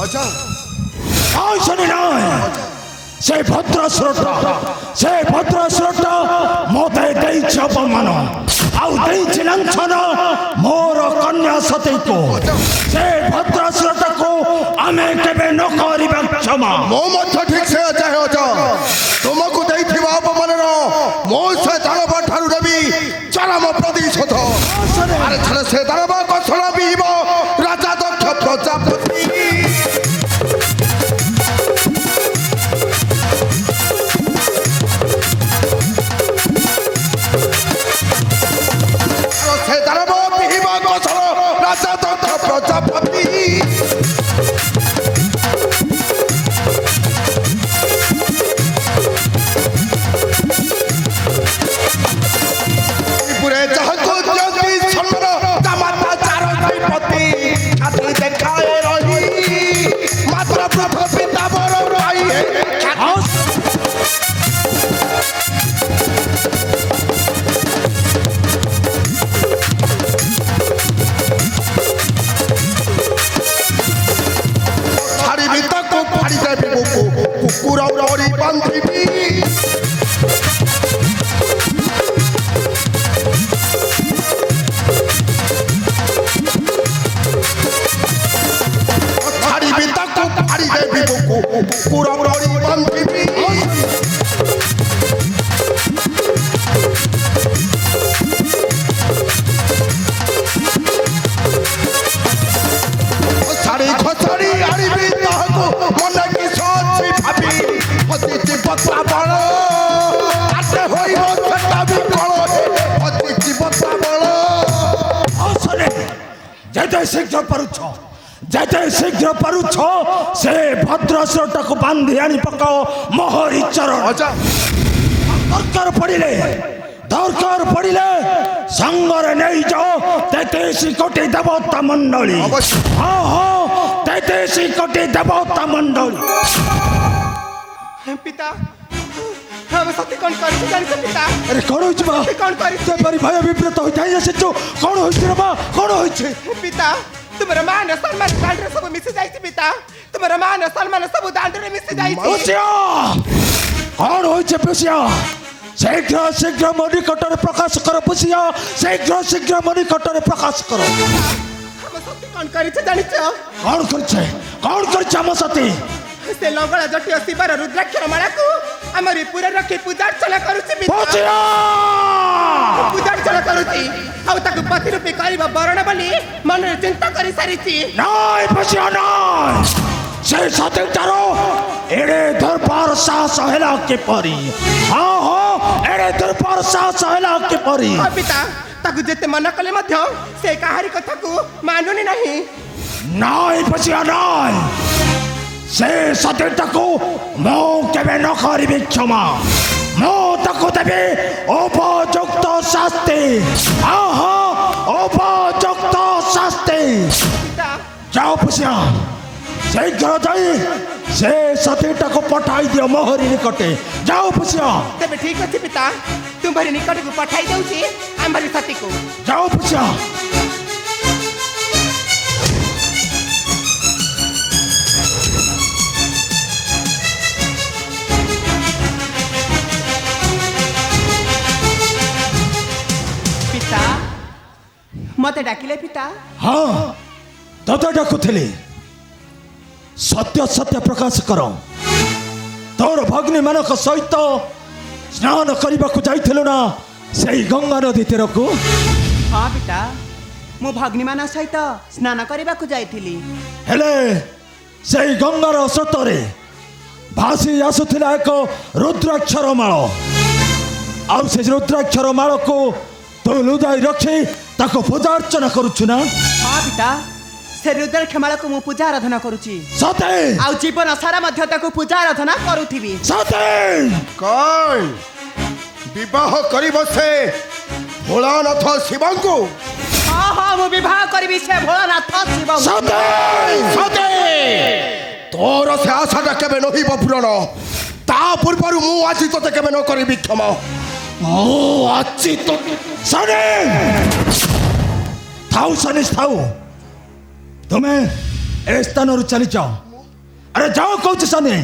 আচ্ছা তাই শুনি নয় সেই ভদ্রাসুরটা মতে ଦେଇଛି ଅପମାନ ଆଉ ଦେଇଛି ଲାଞ୍ଛନ ମୋର କନ୍ୟା ସତୀକୁ ସେ ଭଦ୍ରାସୁରଟାକୁ ଆମେ କେବେ ନ କରିବା କ୍ଷମା ମୋ ମଧ୍ୟ ଠିକ ସେ ଚାହେଁ ତୁମକୁ ଦେଇଥିବା ଅପମାନର ମୋ ସେ ଦାନବ ଠାରୁ ନେବି ଚରମ ପ୍ରତିଶୋଧ ଆରେ ଥରେ ସେ ଦାନବ କଷଣ ପିଇବ ରାଜା ଦକ୍ଷ ପ୍ରଜାପତି ସେ ଦାନବ ପିଇବ କଷଣ ରାଜା ଦକ୍ଷ ପ୍ରଜାପତି কুকুর বান্ধবী ছাড়িবি তাকে ফাড়ি দেবি কুকুর বান্ধবী ছাড়ি খসাড়ি আনিবি তাহাকে মনে কি সচ্ছি ভাবি হতিছি বত্রা বড় আতে হইব সেটা বিকল হতিছি বত্রা বড় ଶୁଣେ ଯେତେ ଶୀଘ୍ର ପାରୁଛ ସେ ଭଦ୍ରାସୁରଟାକୁ ବାନ୍ଧି ଆଣି ପକାଅ ମୋହରି ଚରଣ ଦରକାର ପଡ଼ିଲେ ସଙ୍ଗରେ ନେଇଯାଅ 33 କୋଟି ଦେବତା ମଣ୍ଡଳୀ ହଁ 33 କୋଟି ଦେବତା ମଣ୍ଡଳୀ ପିତା ଆମେ ସତେ କଣ କରିଛୁ ଜାଣିଛ ପିତା ଆରେ କଣ ହେଇଛି ମା କଣ କରିଛୁ ସେପରି ଭୟ ବିବ୍ରତ ହୋଇଥାଏ ଆସିଛୁ କଣ ହେଇଛି ରେ ମା କଣ ହେଇଛି ପିତା ତୁମର ମାନ ସମ୍ମାନ ଦାଣ୍ଡରେ ସବୁ ମିଶି ଯାଇଛି ପିତା ତୁମର ମାନ ସମ୍ମାନ ସବୁ ଦାଣ୍ଡରେ ମିଶି ଯାଇଛି ପୁଷିଆ କଣ ହୋଇଛି ପୁଷିଆ ଶୀଘ୍ର ମୋ ନିକଟରେ ପ୍ରକାଶ କର ପୁଷିଆ ଶୀଘ୍ର ମୋ ନିକଟରେ ପ୍ରକାଶ କର ଆମେ ସତେ କଣ କରିଛୁ ଜାଣିଛ କଣ କରିছে ଆମ ସତୀ ସେ ଲଙ୍ଗଳା ଜଟିୟ ଶିବର ରୁଦ୍ରାକ୍ଷର ମାଳାକୁ ଆମର ପୁରା ରଖି ପୂଜାର୍ଚ୍ଚନା କରୁଛି ପୂଜାର୍ଚ୍ଚନା କରୁଛି ଆଉ ତାକୁ ପତି ରୂପୀ କରିବ ବରଣ ବୋଲି ମନରେ ଚିନ୍ତା କରି ସାରିଛି ନାଇଁ ପୁଷିଆ ନାଇଁ ସେ ସତୀଟାର ଏଡ଼େ ଦରବାର ସାହସ ହେଲା କିପରି ହଁ ଏଡ଼େ ଦରବାର ସାହସ ହେଲା କିପରି ପିତା ତାକୁ ଯେତେ ମନା କଲେ ମଧ୍ୟ ସେ କାହାରି କଥାକୁ ମାନୁନି ନାହିଁ ନାଇଁ ପୁଷିଆ ନାଇଁ ସେ ସତୀଟାକୁ ମୁଁ କେବେ ନ କରିବି କ୍ଷମା ମୁଁ ତାକୁ ଦେବି ଉପଯୁକ୍ତ ଶାସ୍ତି ଉପଯୁକ୍ତ ଶାସ୍ତି ଯାଅ ପୁଷିଆ ଶୀଘ୍ର ଯାଇ ସେ ସତୀଟାକୁ ପଠାଇ ଦିଅ ମୋହରି ନିକଟେ ଯାଅ ପୁଷିଆ ତେବେ ଠିକ ଅଛି ପିତା ତୁମରି ନିକଟକୁ ପଠାଇ ଦେଉଛି ଆମରି ସତୀକୁ ଯାଅ ପୁଷିଆ ମତେ ଡାକିଲେ ପିତା ହଁ ତତେ ଡାକୁଥିଲି ସତ୍ୟ ପ୍ରକାଶ କର ତୋର ଭଗ୍ନୀ ମାନଙ୍କ ସହିତ ସ୍ନାନ କରିବାକୁ ଯାଇଥିଲୁ ନା ସେଇ ଗଙ୍ଗା ନଦୀ ତୀରକୁ ହଁ ପିତା ମୁଁ ଭଗ୍ନୀମାନଙ୍କ ସହିତ ସ୍ନାନ କରିବାକୁ ଯାଇଥିଲି ହେଲେ ସେଇ ଗଙ୍ଗାର ସ୍ରୋତରେ ଭାସି ଆସୁଥିଲା ଏକ ରୁଦ୍ରାକ୍ଷର ମାଳ ଆଉ ସେ ରୁଦ୍ରାକ୍ଷର ମାଳକୁ ତୁ ଲୁଦାଇ ରଖି ତାକୁ ପୂଜା ଅର୍ଚ୍ଚନା କରୁଛୁ ନା ହଁ ପିତା ସେ ରୁଦ୍ରାକ୍ଷ ମାଳକୁ ମୁଁ ପୂଜା ଆରାଧନା କରୁଛି ସତେ ଆଉ ଜୀବନ ସାରା ମଧ୍ୟ ତାକୁ ପୂଜା ଆରାଧନା କରୁଥିବି ସତେ କଣ ବିବାହ କରିବ ସେ ଭୋଳାନାଥ ଶିବଙ୍କୁ ହଁ ମୁଁ ବିବାହ କରିବି ସେ ଭୋଳାନାଥ ଶିବଙ୍କୁ ସତେ ସତେ ତୋର ସେ ଆଶାଟା କେବେ ନହିବ ପୂରଣ ତା ପୂର୍ବରୁ ମୁଁ ଆଜି ତୋତେ କେବେ ନ କରିବି କ୍ଷମା ମୁଁ ଆଜି ତ ସନେ ଥାଉ ତୁମେ ଏ ସ୍ଥାନରୁ ଚାଲିଯାଅ ଆରେ ଯାଅ କହୁଛି ସାନି।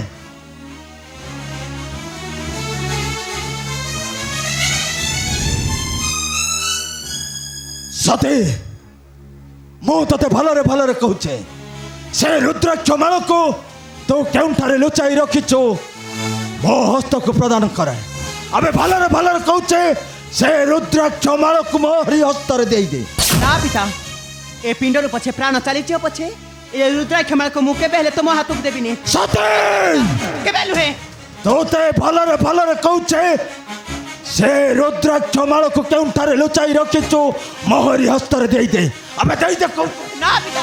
ସତୀ ମୁଁ ତତେ ଭଲରେ ଭଲରେ କହୁଛେ ସେ ରୁଦ୍ରାକ୍ଷ ମାଳକୁ ତୁ କେଉଁଠାରେ ଲୁଚାଇ ରଖିଛୁ ମୋ ହସ୍ତକୁ ପ୍ରଦାନ କରେ। ଆମେ ଭଲରେ ଭଲରେ କହୁଛେ ସେ ରୁଦ୍ରାକ୍ଷ ମାଳକୁ ମୋହରି ହସ୍ତରେ ଦେଇଦେ। ନା ପିତା ଏ ପିଣ୍ଡରୁ ପଛେ ପ୍ରାଣ ଚାଲିଯିବ ପଛେ ଏ ରୁଦ୍ରାକ୍ଷ ମାଳକୁ ମୁଁ କେବେ ହେଲେ ତୁମ ହାତକୁ ଦେବିନି। ସତୀ କେବେ ନୁହେଁ। ତୋତେ ଭଲରେ ଭଲରେ କହୁଛେ ସେ ରୁଦ୍ରାକ୍ଷ ମାଳକୁ କେଉଁଠାରେ ଲୁଚାଇ ରଖିଛୁ ମୋହରି ହସ୍ତରେ ଦେଇଦେ। ଆମେ ଦେଇଦେ କହୁଛୁ। ନା ପିତା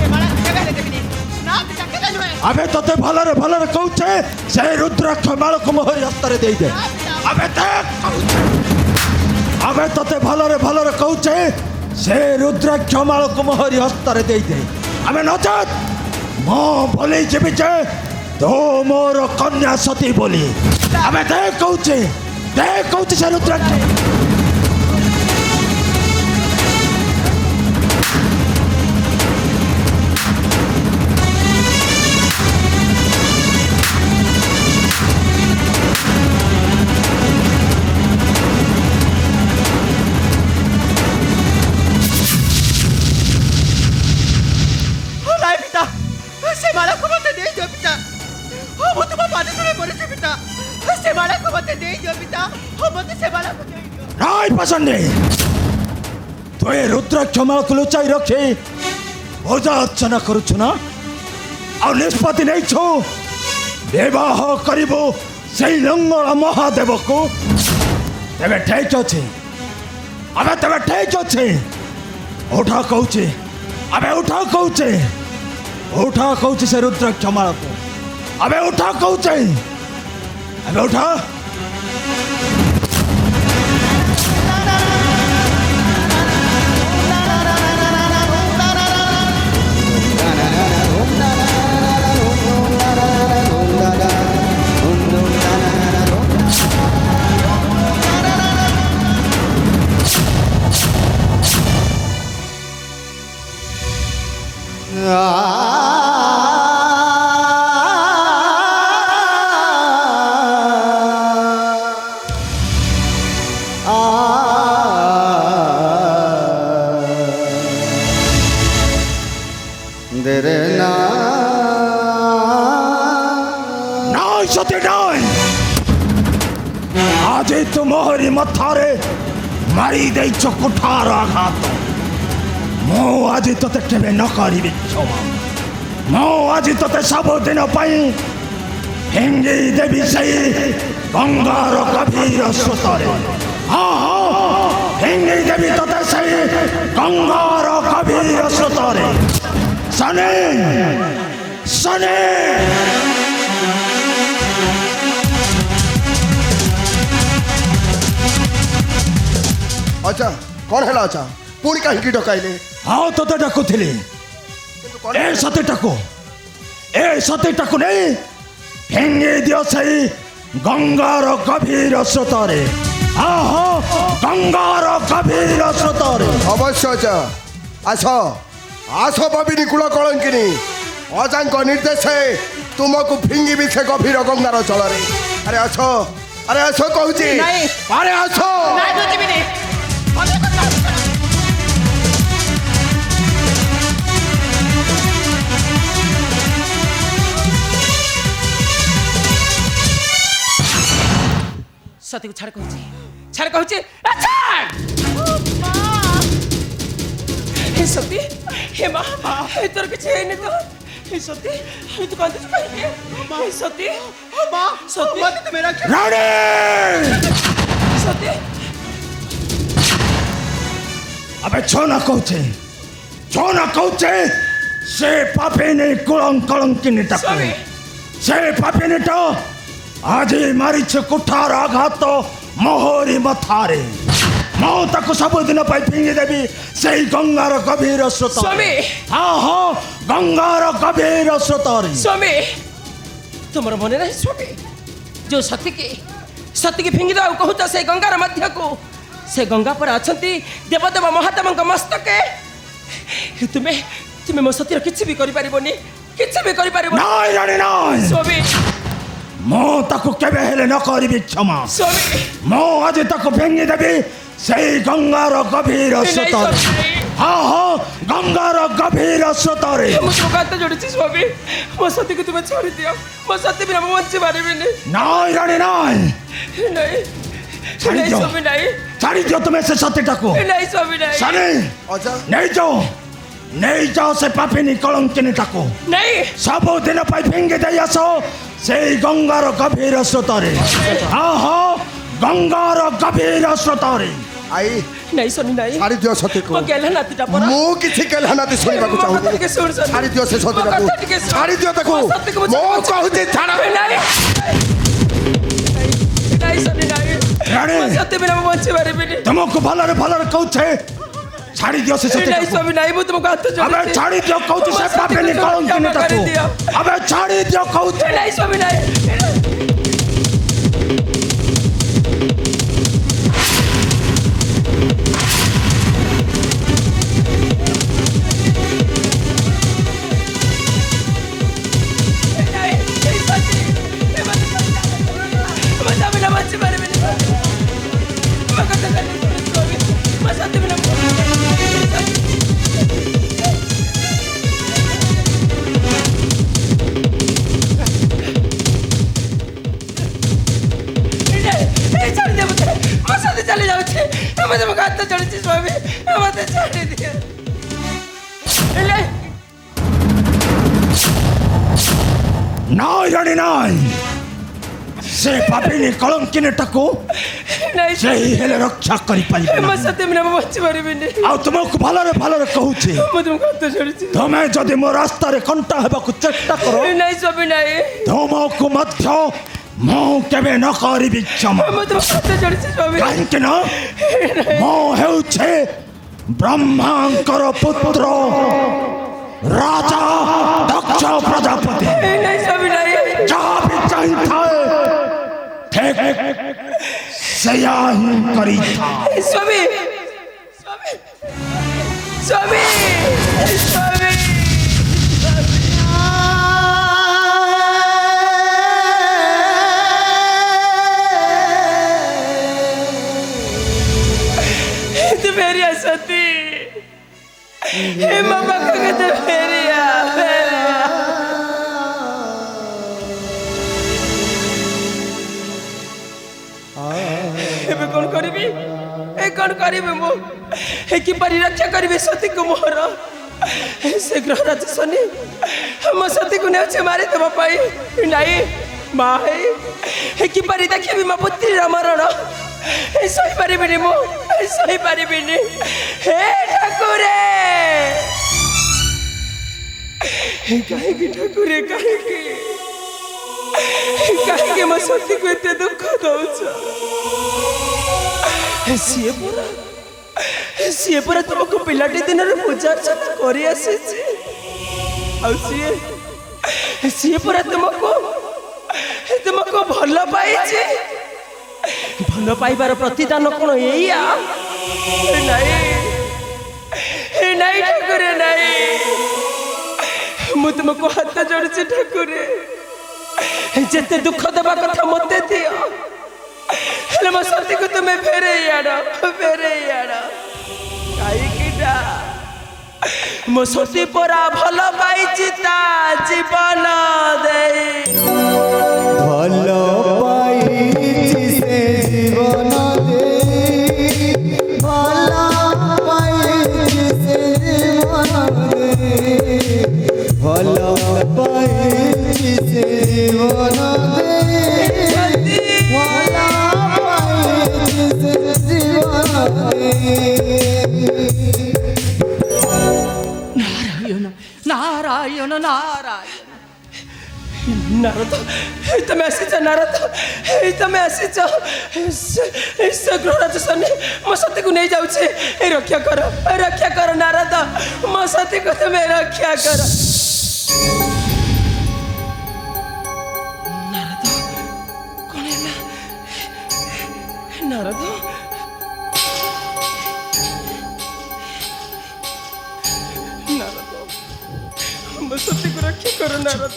ଏ ମାଳକୁ କେବେ ହେଲେ ଦେବିନି। ନା ପିତା କେବେ ନୁହେଁ। ଆମେ ତତେ ଭଲରେ ଭଲରେ କହୁଛେ ସେ ରୁଦ୍ରାକ୍ଷ ମାଳକୁ ମୋହରି ହସ୍ତରେ ଦେଇଦେ। ଆମେ ଆମେ ତତେ ଭଲରେ ଭଲରେ କହୁଛେ ସେ ରୁଦ୍ରାକ୍ଷ ମାଳକୁ ମୋହରି ହସ୍ତରେ ଦେଇଦେ। ଆମେ ନଚେତ୍ ମୁଁ ଭୁଲି ଯିବି ଯେ ତୁ ମୋର କନ୍ୟା ସତୀ ବୋଲି। ଆମେ କହୁଛେ ସେ ରୁଦ୍ରାକ୍ଷ ନାଇଁ ପିତା ସେ ମାଳକୁ ମତେ ଦେଇଦିଅ ପିତା। ମୁଁ ତୁମ ପାଦ ତଳେ ପଡ଼ିଛି ପିତା। ସେ ମାଳକୁ ମତେ ଦେଇଦିଅ ପିତା। ମତେ ସେ ମାଳକୁ ଦେଇଦିଅ। ନାଇଁ ପସନ୍ଦ ତୁ ଏ ରୁଦ୍ରାକ୍ଷ ମାଳକୁ ଲୁଚାଇ ରଖି ପୂଜା ଅର୍ଚ୍ଚନା କରୁଛୁ ନା ଆଉ ନିଷ୍ପତ୍ତି ନେଇଛୁ ବିବାହ କରିବୁ ସେଇ ଲଙ୍ଗଳ ମହାଦେବକୁ। ତେବେ ଠିକ ଅଛି ତେବେ ଠିକ ଅଛି ଉଠା କହୁଛି ଉଠା କହୁଛି ସେ ରୁଦ୍ରାକ୍ଷ ମାଳକୁ ଉଠା କହୁଛେ ଉଠା। ଆଜି ତୁ ମୋହରି ମଥାରେ ମାରି ଦେଇଛ କୁଠାର ଆଘାତ। ମୁଁ ଆଜି ତତେ କେବେ ନ କରିବି କ୍ଷମା। ମୁଁ ଆଜି ତତେ ସବୁଦିନ ପାଇଁ ଫିଙ୍ଗି ଦେବି ସେଇ ଗଙ୍ଗାର ଗଭୀର ସ୍ରୋତରେ। ଫିଙ୍ଗି ଦେବି ତତେ ସେଇ ଗଙ୍ଗାର ଗଭୀର ସ୍ରୋତରେ। ସନେ ସନେ ଆଚ୍ଛା କ'ଣ ହେଲା? ଆଚ୍ଛା ପୁଣି କାହିଁକି ଡକାଇଲେ? ହଁ ତତେ ଡାକୁଥିଲି ଏ ସତୀଟାକୁ ନେଇ ଫିଙ୍ଗି ଦିଅ ସେଇ ଗଙ୍ଗାର ଗଭୀର ସ୍ରୋତରେ। ଗଙ୍ଗାର ଗଭୀର ସ୍ରୋତରେ। ଅବଶ୍ୟ ଆଚ୍ଛା ଆସ ବାବିନୀ କୁଳ କଳଙ୍କିନୀ ଅଜାଙ୍କ ନିର୍ଦ୍ଦେଶେ ତୁମକୁ ଫିଙ୍ଗିବି ସେ ଗଭୀର ଗଙ୍ଗାର ଜଳରେ। ଆରେ ଆସ କହୁଛି। ଆରେ ଆସ। ସତୀକୁ ଛାଡ଼ କହୁଛି। हे सती हे माँ हे तोर किसी है नहीं तो हे सती हे तू कांदे चुका है हे सती माँ सती मत तो मेरा रानी सती अबे छोना कहूचे से पापे ने कलंकी निटा से पापे निटा आज मारी छे कुठार आघात मोहरी मथारे मो ताको सबुदिन पाई फिंगी देवी से गंगार गभीर स्रोत स्वामी हाँ गंगार गभीर स्रोत स्वामी तुम्हारा मन नहीं स्वामी जो सती की फिंगी दो कहूता से गंगार मध्य को से गंगा पर अछंती देवदेव महादेव मस्तके तुम्हें मो सतीर किसी भी करि परिबोनी କିଛି ବି କରିପାରିବ ନାଇଁ ରାଣୀ ନାଇଁ ସ୍ୱାମୀ ମୁଁ ତାକୁ କେବେ ହେଲେ ନ କରିବି କ୍ଷମା ସ୍ୱାମୀ ମୁଁ ଆଜି ତାକୁ ଭେଙ୍ଗି ଦେବି ସେଇ ଗଙ୍ଗାର ଗଭୀର ସ୍ରୋତରେ ହଁ ହଁ ଗଙ୍ଗାର ଗଭୀର ସ୍ରୋତରେ ମୁଁ ତୁମକୁ ହାତ ଯୋଡୁଛି ସ୍ୱାମୀ ମୋ ସତୀକୁ ତୁମେ ଛାଡ଼ି ଦିଅ ମୋ ସତୀ ବିନା ମୁଁ ବଞ୍ଚି ପାରିବିନି ନାଇଁ ରାଣୀ ନାଇଁ ନାଇଁ ଛାଡ଼ି ନାଇଁ ଦିଅ ସ୍ୱାମୀ ନାଇଁ ଛାଡ଼ି ଦିଅ ତୁମେ ସେ ସତୀଟାକୁ ନାଇଁ ସ୍ୱାମୀ ନାଇଁ ସାନି ଅଜା ନେଇଯାଅ ସେ ପାପିନୀ କଳଙ୍କିନୀଟାକୁ ନାଇଁ ସବୁଦିନ ପାଇଁ ଫିଙ୍ଗି ଦେଇ ଆସ ସେଇ ଗଙ୍ଗାର ଗଭୀର ସ୍ରୋତରେ ହଁ ହଁ ଗଙ୍ଗାର ଗଭୀର ସ୍ରୋତରେ ଆଇ ନାଇଁ ସ୍ୱାମୀ ନାଇଁ ଛାଡ଼ି ଦିଅ ସତୀକୁ ମୋ ଗେଲା ନାତିଟା ପରା ମୁଁ କିଛି କେଲହାନାତି ଶୁଣିବାକୁ ମୋ କଥା ଚାହୁଁନି ଟିକେ ଶୁଣ ସ୍ୱାମୀ। ଛାଡ଼ି ଦିଅ ସେ ମୋ କଥା ସତୀଟାକୁ ଟିକେ ଶୁଣ। ଛାଡ଼ି ଦିଅ ତାକୁ ମୋ ସତୀକୁ ମୁଁ ମୁଁ ଛାଡୁଛି। କହୁଛି ଛାଡ଼ ନାଇଁ ନାଇଁ ସ୍ୱାମୀ ନାଇଁ ରାଣୀ ମୋ ସତୀ ବିନା ମୁଁ ବଞ୍ଚି ପାରିବିନି ତୁମକୁ ଭଲରେ ଭଲରେ କହୁଛେ ଛାଡ଼ି ଦିଅ ସେ ନାଇଁ ସତୀଟାକୁ ସ୍ୱାମୀ ନାଇଁ ମୁଁ ତୁମକୁ ହାତ अबे ଯୋଡୁଛି छाड़ी दियो कहूची से पापिनी कलंकिनी ताकू अबे छाड़ी दियो कहूची ନାଇଁ ସ୍ୱାମୀ ନାଇଁ चली जाऊँ मुझे हाथ चढ़ी स्वामी मत छाड़ी दिए नाय रानी नाय से पापिनी कलंकिनी ताकू नहीं से ही हेले रक्षा करी पाई मैं सत्य में बच पारिबिनी आ तुमको भलरे भलरे कहूची मुझे हाथ चढ़ी तुमे जदि मो रास्ता रे कंटा हेबाकू चेष्टा करो नहीं स्वामी नहीं तुमको मध्य मो केबे न करिबि क्षमा मुझे हाथ चढ़ी स्वामी काहेकि न मो हेउछे ब्रह्मांकर पुत्र राजा दक्ष प्रजापति नहीं स्वामी नहीं जहाँ भी चाहिए ठीक सया ही करी था स्वामी स्वामी स्वामी स्वामी तू मेरी सती हे मामा का तो मेरी ଏବେ କଣ କରିବି ଏ କଣ କରିବି ମୁଁ ଏ କିପରି ରକ୍ଷା କରିବି ସତୀକୁ ମୋର ସେ ଗ୍ରହରାଜ ଶନି ମୋ ସତୀକୁ ନେଉଛି ମାରିଦେବା ପାଇଁ ନାଇଁ ମା ଏ କିପରି ଦେଖିବି ମୋ ପୁତ୍ରୀର ମରଣ ସହିପାରିବିନି ମୁଁ ସହିପାରିବିନି ହେ ଠାକୁରେ କାହିଁକି ଠାକୁରେ କାହିଁକି କାହିଁକି ମୋ ସତୀକୁ ଏତେ ଦୁଃଖ ଦଉଛ ସିଏ ପରା ତୁମକୁ ପିଲାଟି ଦିନରେ ପୂଜା ଅର୍ଚ୍ଚନା କରି ଆସିଛି ଆଉ ସିଏ ପରା ତୁମକୁ ଭଲ ପାଇଛି ଭଲ ପାଇବାର ପ୍ରତିଦାନ କଣ ଏଇଆ ନାଇଁ ଠାକୁରେ ନାଇଁ ମୁଁ ତୁମକୁ ହାତ ଯୋଡୁଛି ଠାକୁରେ ଯେତେ ଦୁଃଖ ଦେବା କଥା ମତେ ଦିଅ ହେଲେ ମୋ ସତୀକୁ ତୁମେ ଫେରେଇ ଆଣ କାହିଁକିନା ମୋ ସତୀ ପରା ଭଲ ପାଇଛି ତା ଜୀବନ ଦେଇ ଭଲ ପାଇଛି ସେ ଜୀବନ ଦେଇ ଭଲ ପାଇଛି ସେ ଜୀବନ ଦେଇ ଭଲ ପାଇଛି ସେ ଜୀବନ ଦେଇ ଭଲ ପାଇଛି ସେ ଜୀବନ ଦେଇ ନାରାୟଣ ନାରଦ ତମେ ଆସିଛ ନାରଦ ତମେ ଆସିଛ ସେ ଗ୍ରହରାଜ ଶନି ମୋ ସତୀକୁ ନେଇ ଯାଉଛି ରକ୍ଷା କର ନାରଦ ମୋ ସତୀକୁ ତମେ ରକ୍ଷା କର ନାରଦ କଣ ହେଲା ନାରଦ ମୋ ମୋ ସତୀକୁ ରକ୍ଷା କର ନାରଦ।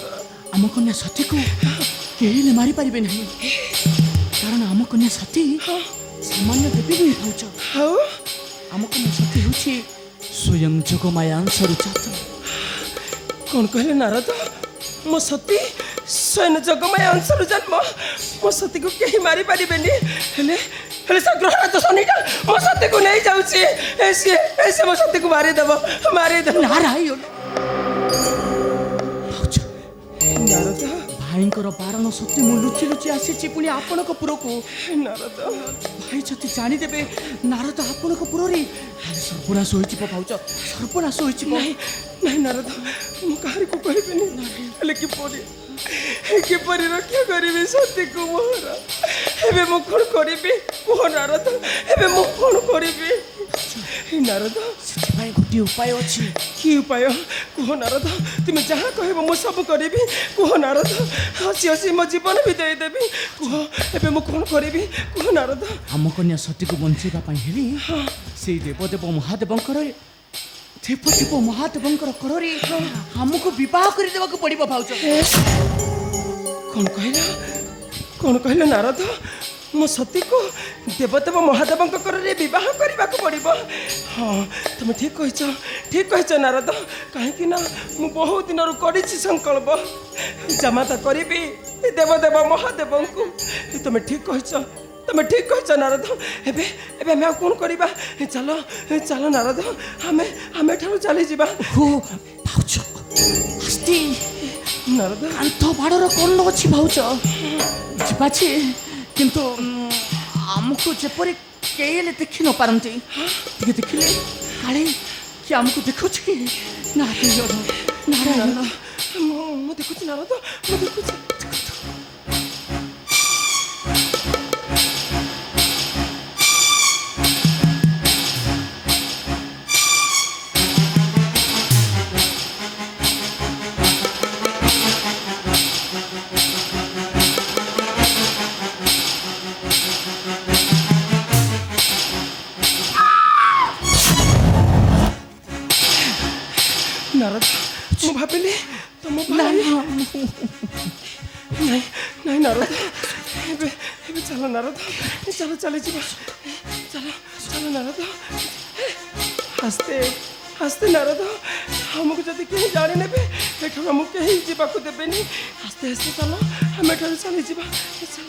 ଆମ କନ୍ୟା ସତୀକୁ କେହି ହେଲେ ମାରିପାରିବେ ନାହିଁ, କାରଣ ଆମ କନ୍ୟା ସତୀ ସାମାନ୍ୟ ଦେବୀ ନୁହେଁ ଭାଉଜ। ଆଉ ଆମ କନ୍ୟା ସତୀ ହେଉଛି ସ୍ୱୟଂ ଯୋଗମାୟା ଅଂଶରୁ ଜାତ। କ'ଣ କହିଲେ ନାରଦ? ମୋ ସତୀ ସ୍ୱୟଂ ଜଗମାୟା ଅଂଶରୁ ଜନ୍ମ। ମୋ ସତୀକୁ କେହି ମାରିପାରିବେନି। ହେଲେ ହେଲେ ସେ ଗ୍ରହରାଜ ଶନିଟା ମୋ ସତୀକୁ ନେଇଯାଉଛି। ସେ ମୋ ସତୀକୁ ମାରିଦେବ। ନାରାୟଣ ଭାଉଜ, ନାରଦ ଭାଇଙ୍କର ବାରଣ ସତ୍ତ୍ୱେ ମୁଁ ଲୁଚି ଲୁଚି ଆସିଛି ପୁଣି ଆପଣଙ୍କ ପୁରକୁ। ନାରଦ ଭାଇ ଯଦି ଜାଣିଦେବେ ନାରଦ ଆପଣଙ୍କ ପୁରରେ, ତାହେଲେ ସର୍ବନାଶ ହୋଇଯିବ ଭାଉଜ, ସର୍ବନାଶ ହୋଇଯିବ। ନାଇଁ ନାରଦ, ମୁଁ କାହାରିକୁ କହିବିନି। ହେଲେ କିପରି ରକ୍ଷା କରିବି ସତୀକୁ ମୋର? ଏବେ ମୁଁ କ'ଣ କରିବି କୁହ ନାରଦ? ଏବେ ମୁଁ କ'ଣ କରିବି ନାରଦ? ସେଥିପାଇଁ ଗୋଟିଏ ଉପାୟ ଅଛି। କି ଉପାୟ କୁହ ନାରଦ? ତୁମେ ଯାହା କହିବ ମୁଁ ସବୁ କରିବି। କୁହ ନାରଦ, ହସି ହସି ମୋ ଜୀବନ ବି ଦେଇଦେବି। କୁହ ଏବେ ମୁଁ କ'ଣ କରିବି କୁହ ନାରଦ? ଆମ କନ୍ୟା ସତୀକୁ ବଞ୍ଚାଇବା ପାଇଁ ହେଲେ ସେଇ ଦେବଦେବ ମହାଦେବଙ୍କର କରରେ ଆମକୁ ବିବାହ କରିଦେବାକୁ ପଡ଼ିବ ଭାଉଜ। କ'ଣ କହିଲ ନାରଦ? ମୋ ସତୀକୁ ଦେବଦେବ ମହାଦେବଙ୍କ କରରେ ବିବାହ କରିବାକୁ ପଡ଼ିବ? ହଁ, ତୁମେ ଠିକ୍ କହିଛ ନାରଦ। କାହିଁକି ନା ମୁଁ ବହୁ ଦିନରୁ କରିଛି ସଂକଳ୍ପ, ଜାମାତା କରିବି ଦେବଦେବ ମହାଦେବଙ୍କୁ। ତୁମେ ଠିକ୍ କହିଛ ନାରଦ। ଏବେ ଆମେ ଆଉ କ'ଣ କରିବା? ଚାଲ ନାରଦ, ଆମେ ଏଠାରୁ ଚାଲିଯିବା। ଭାଉଜ ଆସ୍ତେ ନାରଦ କାନ୍ଥ ବାଡ଼ର କ'ଣ ଅଛି ଭାଉଜ? ଯିବାଛି, କିନ୍ତୁ ଆମକୁ ଯେପରି କେହି ହେଲେ ଦେଖି ନ ପାରନ୍ତି। ଟିକେ ଦେଖିଲେ କାଳେ କି ଆମକୁ ଦେଖୁଛି କି? ନାରାୟଣ ମୁଁ ଦେଖୁଛି ନାରଦ, ମୁଁ ଦେଖୁଛି। ନାରଦ, ମୁଁ ଭାବିଲି ତମ ଭାଇ। ନାଇଁ ନାରଦ, ଏବେ ଚାଲ ନାରଦ, ଚାଲିଯିବା। ଚାଲ ନାରଦ, ଆସ୍ତେ ନାରଦ। ଆମକୁ ଯଦି କେହି ଜାଣିନେବେ ଏଠାରୁ ଆମକୁ କେହି ଯିବାକୁ ଦେବେନି। ଆସ୍ତେ ଚାଲ, ଆମେ ଏଠାରୁ ଚାଲିଯିବା। ଚାଲ।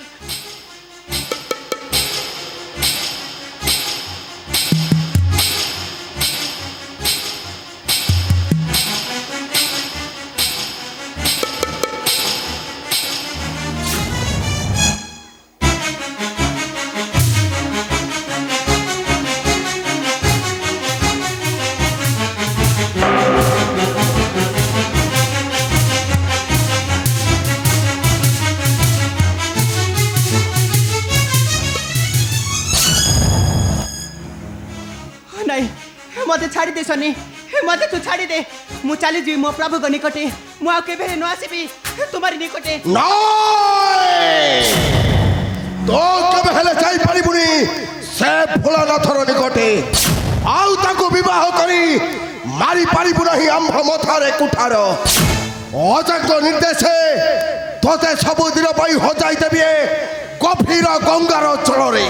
मत छाड़ी दे सनी, मत तू छाड़ी दे। मु चली जी मो प्रभु को निकटे। मु आ केबे न आसीबी तुम्हारी निकटे। नाय तो कबे हेले जाई परिबुनी से भोलानाथर निकटे। आउ ताको विवाह करी मारी परिबु नाही आम्भ मथारे कुठार। अजंक निर्देशे तोते सबुदिन पाई हजाई देबी गभीर गंगार जलरे।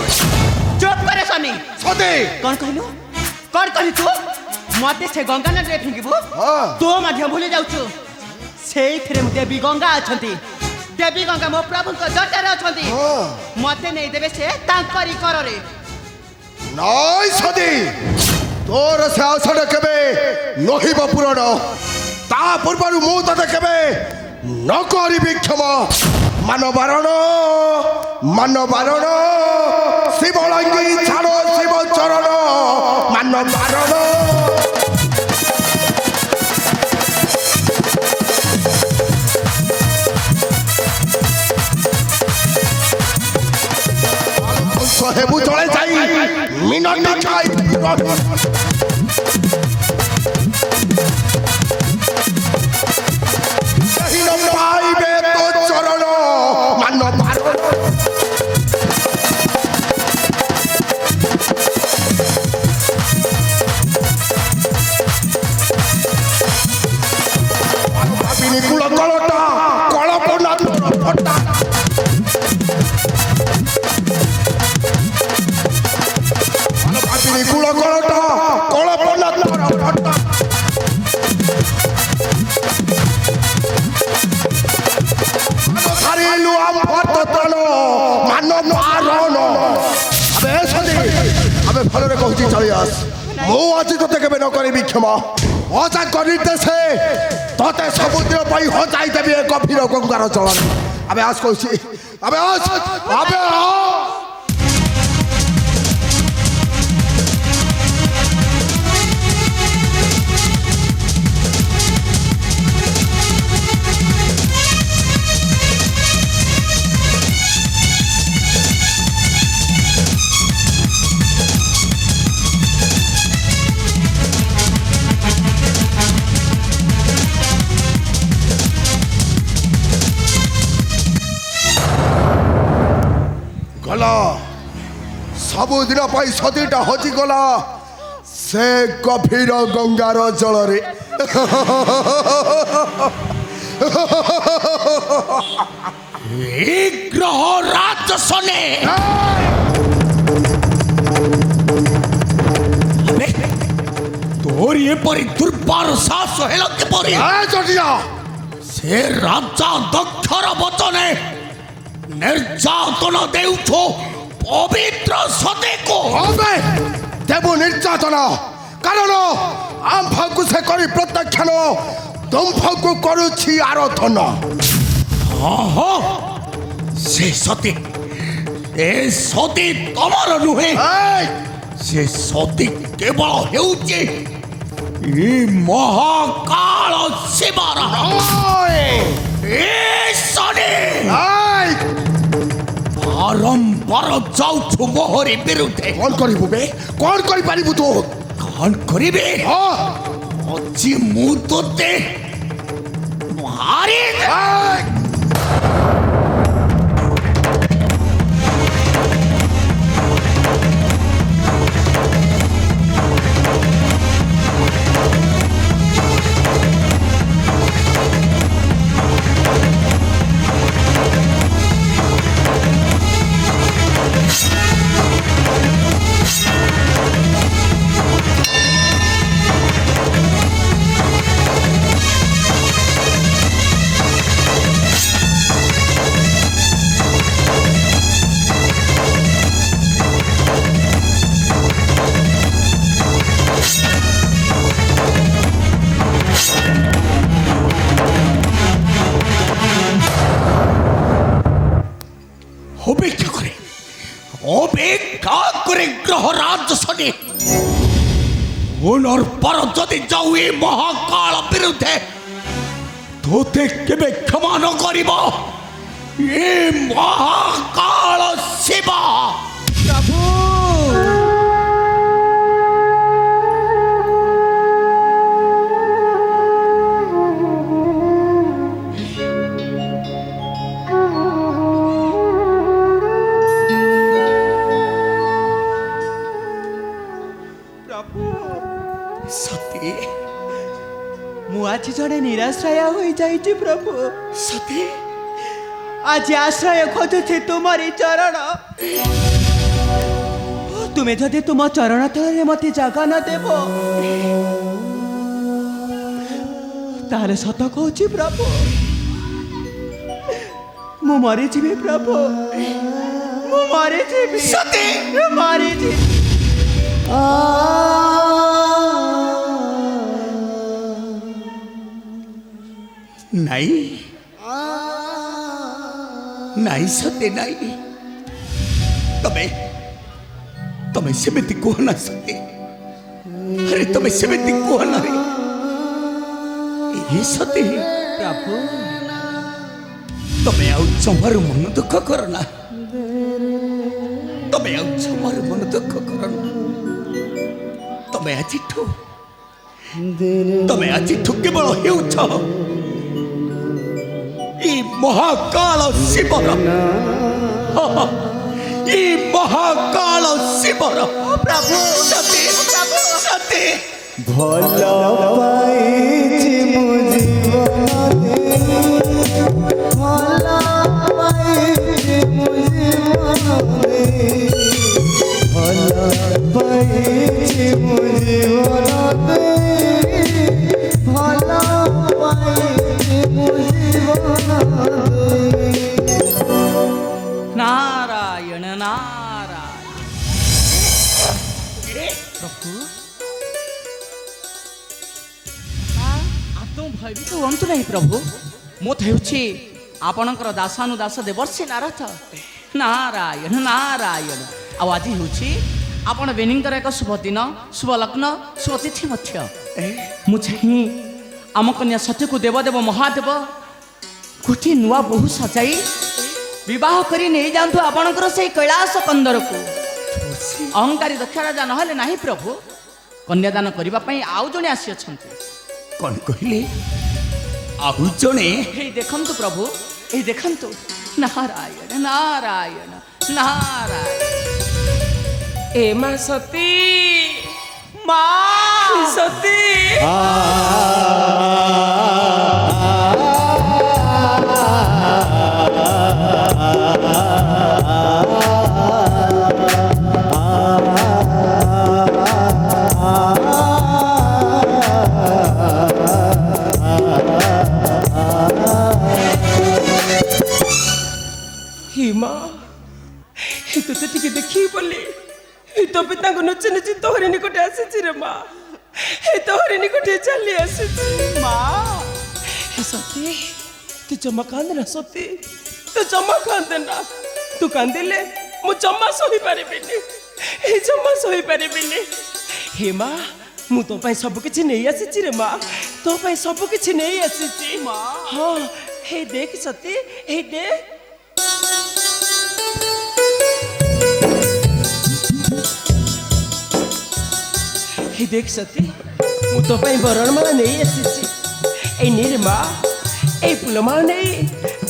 चुप करे सनी। सदे कौन कहलु? कौन कहलु तू? मते से गंगा नदीरे फिंगिबु? तो मध्य भूली जाउछु। सेइथिरे देवी गंगा अछंती। देवी गंगा मो प्रभु को जटारे अछंती। मते नै देबे से तांकरी कररे। नाय सदी तोर से आसड़ केबे नहिब पुराण। ता पूर्वरु मु तते केबे न करिबि क्षमा। मानबारण शिवलिंगी छाड़ो शिव चरण। मानबारण हेबु चले जाई मिनट खाई कहीं न पाइबे तो चरण। मानबारण ମୁଁ ଆଜି ତୋତେ କେବେ ନ କରିବି କ୍ଷମା ଅଜାଙ୍କ ନିର୍ଦ୍ଦେଶେ ତୋତେ ସବୁଦିନ ପାଇଁ ହଜାଇ ଦେବି ଏ ଗଭୀର ଗଙ୍ଗାର ଜଳରେ ଆବେ ଆସ କହୁଛି ଆବେ ଆସ ଆବେ গলা ସବୁଦିନ ପାଇଁ ସତୀଟା ହଜିଗଲା ସେ ଗଭୀର ଗଙ୍ଗାର ଜଳରେ ଗ୍ରହ ରାଜସନେ তোর এপরি দুর্বার সাহস হেল কিপরি সে রাজা দক্ষর বচনে নির্যাতন দেউছ পবিত্র সতীকু হবে দেব নির্যাতনা কারণ আম্ভକୁ ସେ କରି ପ୍ରତ୍ୟାଖ୍ୟାନ ତୁମ୍ଭକୁ କରୁଛି ଆରାଧନା সে সতী এ সতী তোমার নুহে সে সতী কেবল হেউছে এই মহাকাল শিবর বারম্বার যাউছু মোহরি বিরুদ্ধে କ'ଣ କରିବୁ ବେ କ'ଣ କରିପାରିବୁ ତୁ কন করিবে অজি মু তোতে মারি অপেক্ষা করে গ্রহ রাজসনে ওনর পর যদি যাও এই মহাকাল বিরুদ্ধে তোতে কেবে ক্ষমা ন করিব এ মহাকাল শিব প্রভু সতী ମୁଁ ଆଜି ଜଣେ ନିରାଶ୍ରୟ ହୋଇଯାଇଛି ପ୍ରଭୁ ସତୀ ଆଜି ଆଶ୍ରୟ ଖୋଜୁଛି ତୁମରି ଚରଣ ତୁମେ ଯଦି ତୁମ ଚରଣ ତଳରେ ମତେ ଜାଗା ନ ଦେବ ତାହେଲେ ସତ କହୁଛି ପ୍ରଭୁ ମୁଁ ମରିଯିବି ପ୍ରଭୁ ମୁଁ ମରିଯିବି ସତୀ ମରିଯିବି নাই নাই সত্যি নাই তবে তুমি সেমিতি কুহ না সত্যি আরে তুমি সেমিতি কুহ না রে এই সত্যি প্রভু তুমি আউ জমার মন দুঃখ কর না তুমি আউ জমার মন দুঃখ কর না তুমি আজিঠু কেবল হেউছ এই মহাকাল শিবর এই মহাকাল শিবর প্রভু সতী সতী ভাল পাইছি মু জীবনে ভাল পাইছি মু জীবনে ভাল পাইছি মু জীবনে ভাল পাইছি মু জীবনে নারায়ণ নারায়ণ প্রভু एकदम भयभीत हुअନ୍ତୁ ନାହିଁ ପ୍ରଭୁ ମୁଁ ତ ହେଉଛି ଆପଣଙ୍କର ଦାସାନୁଦାସ ଦେବର୍ଷି ନାରଦ ନାରାୟଣ ନାରାୟଣ ଆଉ ଆଜି ହେଉଛି ଆପଣ ବେନିଙ୍କର ଏକ ଶୁଭ ଦିନ ଶୁଭ ଲଗ୍ନ ଶୁଭ ତିଥି ମଧ୍ୟ ମୁଁ ଚାହିଁ ଆମ କନ୍ୟା ସତୀକୁ ଦେବଦେବ ମହାଦେବ ଗୋଟିଏ ନୂଆ ବୋହୂ ସଜାଇ ବିବାହ କରି ନେଇଯାଆନ୍ତୁ ଆପଣଙ୍କର ସେଇ କୈଳାସ କନ୍ଦରକୁ ଅହଙ୍କାରୀ ଦକ୍ଷ ରାଜା ନହେଲେ ନାହିଁ ପ୍ରଭୁ କନ୍ୟାଦାନ କରିବା ପାଇଁ ଆଉ ଜଣେ ଆସିଅଛନ୍ତି କ'ଣ କହିଲେ ଆଉ ଜଣେ ଏଇ ଦେଖନ୍ତୁ ପ୍ରଭୁ ଏଇ ଦେଖନ୍ତୁ ନାରାୟଣ ନାରାୟଣ ନାରାୟଣ ଏ ମା ସତୀ ମା ସତୀ ମା ତୋତେ ଟିକେ ଦେଖିବି ବୋଲି ତୋ ପିତାଙ୍କୁ ନୁଚି ନୁଚି ତୋହରି ନିକଟେ ଆସିଛି ରେ ମା ତୋହରି ନିକଟେ ଚାଲି ଆସିଛି ମା ସତୀ ତୁ ଜମା କାନ୍ଦେନା ସତୀ ତୁ ଜମା କାନ୍ଦେନା ତୁ କାନ୍ଦିଲେ ମୁଁ ଜମା ସହିପାରିବିନି ଜମା ସହିପାରିବିନି ହେ ମା ମୁଁ ତୋ ପାଇଁ ସବୁ କିଛି ନେଇ ଆସିଛି ରେ ମା ତୋ ପାଇଁ ସବୁ କିଛି ନେଇ ଆସିଛି ମା ହଁ ହେ ଦେଖ ସତୀ ହେ ଦେଖ देख सती मु तो पाई बरणमाला नहीं आसी ए निर्मा ए फुलमाला नहीं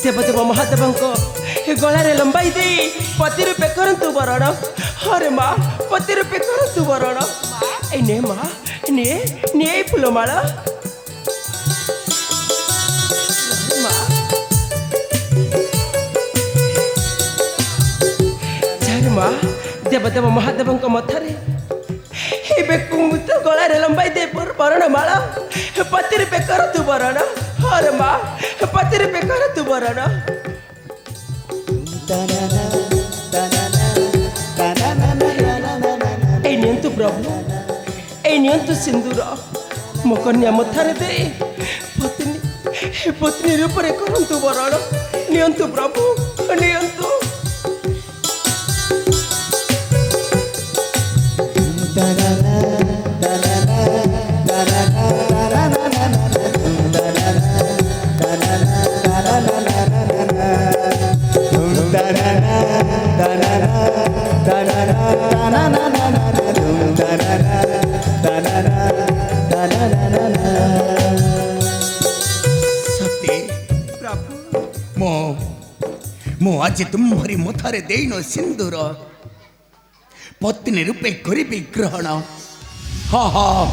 देवदेव महादेवंको ए गलारे लंबाई दे पति रूपे करंतु बरण हरे माँ पति रूपे करंतु बरण ए ने माँ ने ने फुलमाला माँ देवदेव महादेवंको मथारे गलारे लंबाई दे बरण माला पतिर बेकर तू बरण हर माँ पतिर बेकर तू बरण ए नियंतु प्रभु ए नियंतु सिंदूर मो कन्या मथारे दे पत्नी पत्नी रूप रे करंतु बरण नियंतु प्रभु नियंतु मो आज तुम्हारी मुथारे देनो सिंदूर पत्नी रूपे करीबी ग्रहण हाँ हाँ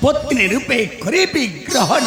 पत्नी रूपे करीबी ग्रहण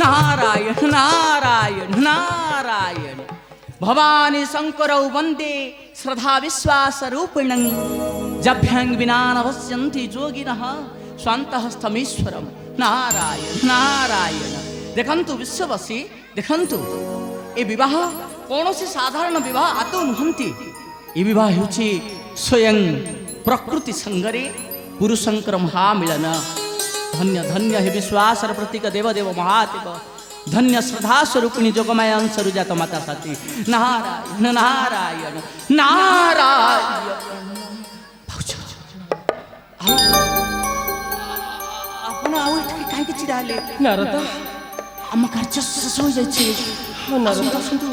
नारायण नारायण नारायण भवानी शंकर वंदे श्रद्धा विश्वास रूपिण जभ्यंग विना नश्यन्ति योगिनः स्वान्तहस्तमीश्वरम नारायण नारायण देखंतु विश्ववासी देखंतु ए विवाह कौन से साधारण विवाह आदौ नुहंती ए विवाह हेउछि स्वयं प्रकृति संगरे पुरुषंकर महामिलन धन्य धन्य हे विश्वासर प्रतीक देवदेव महादेव ଧନ୍ୟ ଶ୍ରଦ୍ଧା ସ୍ୱରୂପିଣୀ ଯୋଗମାୟା ଅଂଶରୁ ଜାତ ମାତା ସତୀ ନାରାୟଣ ନାରାୟଣ ନାରାୟଣ। ଭାଉଜ ଆଉ ଆପଣ ଆଉ ଏଠିକି କାହିଁକି ଛିଡ଼ା ହେଲେ? ନାରଦ ଆମ କାର୍ଯ୍ୟ ଶେଷ ହୋଇଯାଇଛି। ଆସନ୍ତୁ ଆସନ୍ତୁ,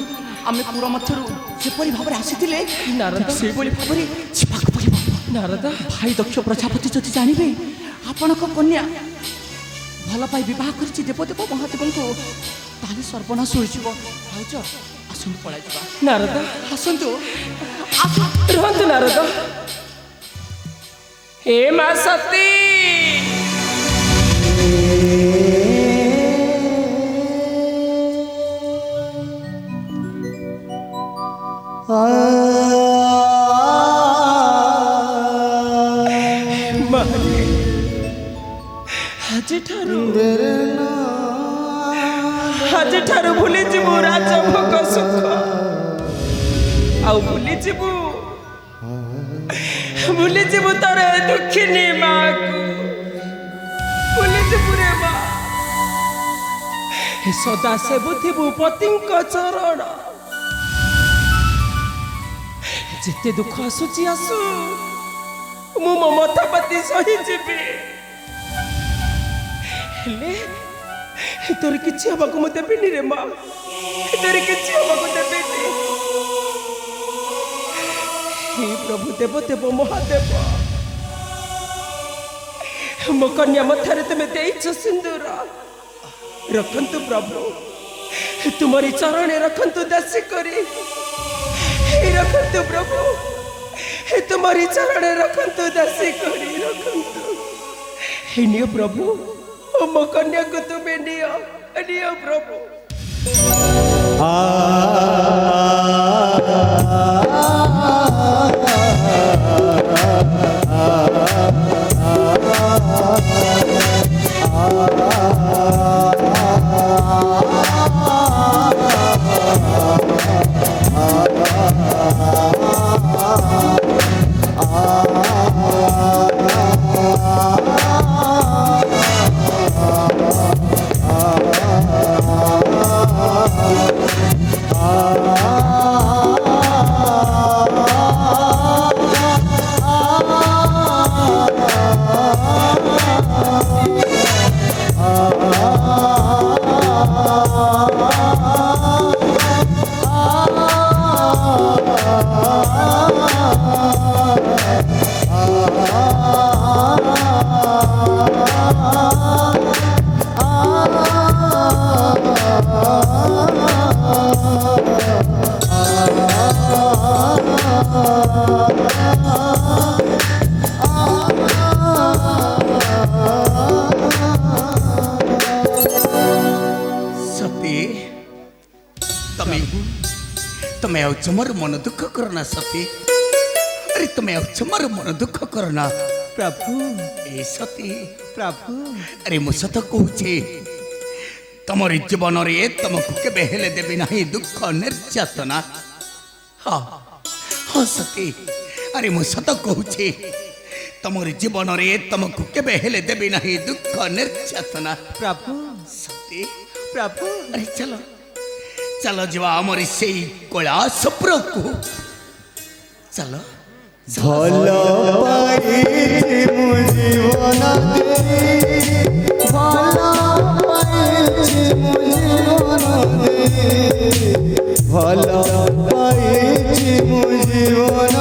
ଆମେ ପୁର ମଧ୍ୟରୁ ଯେପରି ଭାବରେ ଆସିଥିଲେ ନାରଦ ସେହିଭଳି ଭାବରେ ଯିବାକୁ ପଡ଼ିବ। ନାରଦ ଭାଇ ଦକ୍ଷ ପ୍ରଜାପତି ଯଦି ଜାଣିବେ ଆପଣଙ୍କ କନ୍ୟା ଭଲ ପାଇ ବିବାହ କରିଛି ଦେବଦେବ ମହାଦେବଙ୍କୁ, ତାହେଲେ ସର୍ବନାଶ ହୋଇଯିବ। ଭାଉଜ ଆସନ୍ତୁ ପଳାଇଯିବା। ନାରଦ ଆସନ୍ତୁ ରୁହନ୍ତୁ ନାରଦ। ହେ ମା ସତୀ ଆଜିଠାରୁ ଭୁଲିଯିବୁ ରାଜଭୋଗ ସୁଖ, ଆଉ ଭୁଲିଯିବୁ ତୋର ଦୁଃଖିନୀ ମାକୁ, ଭୁଲିଯିବୁ ରେ ମା। ସଦା ସେବୁଥିବୁ ପତିଙ୍କ ଚରଣ। ଯେତେ ଦୁଃଖ ଆସୁଛି ଆସୁ, ମୁଁ ମୋ ମଥାପତି ସହିଯିବି। ହେଲେ ତୋର କିଛି ହବାକୁ ମୁଁ ଦେବିନି ରେ ମା, ତୋର କିଛି ହବାକୁ ଦେବିନି। हे प्रभु देव देव महादेव, मो कन्या मथारे तुम्हें देइछ सिंदूर, रखंतु प्रभु तुम्हारी चरणे रखंतु दासी करी, रखंतु प्रभु तुम्हारी चरणे रखंतु दासी करी, रखंतु। नियो प्रभु मो कन्या को तुम्हें नियो प्रभु। तुम्हें जमार मन दुख करना सती, अरे तुम्हें जमार मन दुख करना प्रभु। ए सती प्रभु, अरे मु सत कहूचे तमरी जीवन रे तुमको केबे हेले देबी नाही दुख निर्यातना। हाँ हाँ सती, अरे मु सत कहूचे तमरी जीवन रे तुमको केबे हेले देबी नाही दुख निर्यातना प्रभु। सती प्रभु, अरे चलो चलो जीवा आमरी से कैलासपुर को चलो। भल पाइछि मु जीवन देई, भल पाइछि मु जीवन देई, भल पाइछि मु जीवन